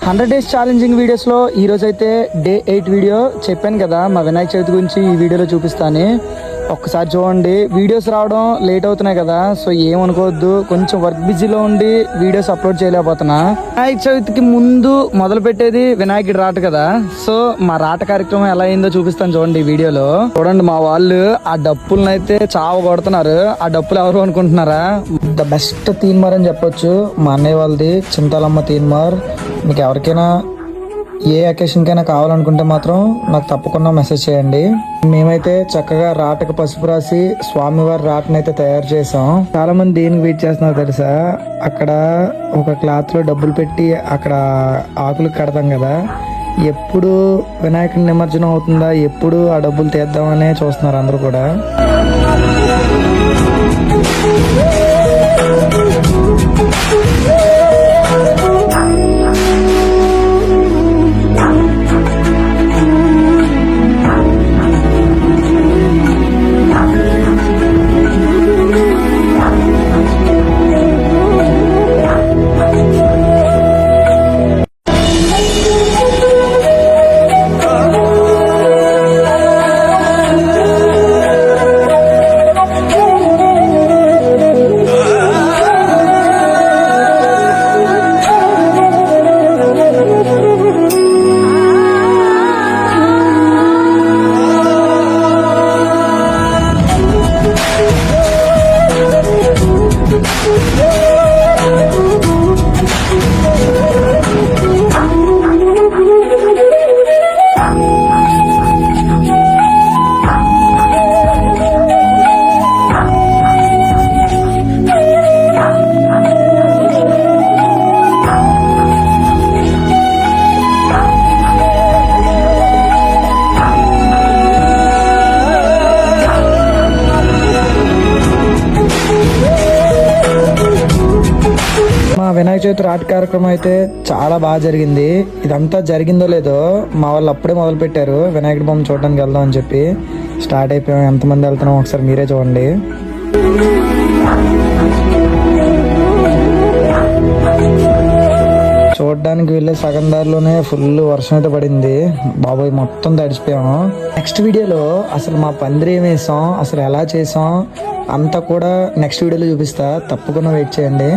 100 days challenging వీడియోస్లో ఈరోజు అయితే డే 8 వీడియో చెప్పాను కదా. మా వినాయక చవితి గురించి ఈ వీడియోలో చూపిస్తాను. ఒక్కసారి చూడండి. వీడియోస్ రావడం లేట్ అవుతున్నాయి కదా, సో ఏమనుకోవద్దు. కొంచెం వర్క్ బిజీలో ఉండి వీడియోస్ అప్లోడ్ చేయలేకపోతున్నా. వినాయక చవితికి ముందు మొదలు పెట్టేది వినాయకుడి రాట కదా, సో మా రాట కార్యక్రమం ఎలా అయిందో చూపిస్తాను చూడండి ఈ వీడియోలో. చూడండి, మా వాళ్ళు ఆ డప్పులను అయితే చావ కొడుతున్నారు. ఆ డప్పులు ఎవరు అనుకుంటున్నారా? ద బెస్ట్ తీన్మార్ అని చెప్పొచ్చు. మా అన్నయ్య వాళ్ళది చింతాలమ్మ తీన్మార్. మీకు ఎవరికైనా ఏ అకేషన్కైనా కావాలనుకుంటే మాత్రం నాకు తప్పకుండా మెసేజ్ చేయండి. మేమైతే చక్కగా రాటకు పసుపు రాసి స్వామివారి రాటను అయితే తయారు చేసాం. చాలా మంది దేనికి వెయిట్ చేస్తున్నారు తెలుసా? అక్కడ ఒక క్లాత్ లో డబ్బులు పెట్టి అక్కడ ఆకులు కడతాం కదా, ఎప్పుడు వినాయకుడి నిమజ్జనం అవుతుందా, ఎప్పుడు ఆ డబ్బులు తీద్దామనే చూస్తున్నారు అందరూ కూడా. మా వినాయక చవితి రాట కార్యక్రమం అయితే చాలా బాగా జరిగింది. ఇదంతా జరిగిందో లేదో మా వాళ్ళు అప్పుడే మొదలు పెట్టారు వినాయకుడి బొమ్మ చూడడానికి వెళ్దాం అని చెప్పి. స్టార్ట్ అయిపోయాం. ఎంతమంది వెళ్తున్నాం ఒకసారి మీరే చూడండి. చూడడానికి వెళ్ళే సగం దారిలోనే ఫుల్ వర్షం అయితే పడింది. బాబాయ్ మొత్తం తడిచిపోయాము. నెక్స్ట్ వీడియోలో అసలు మా పందిరి ఏం వేసాం, అసలు ఎలా చేసాం అంతా కూడా నెక్స్ట్ వీడియోలో చూపిస్తా. తప్పకుండా వెయిట్ చేయండి.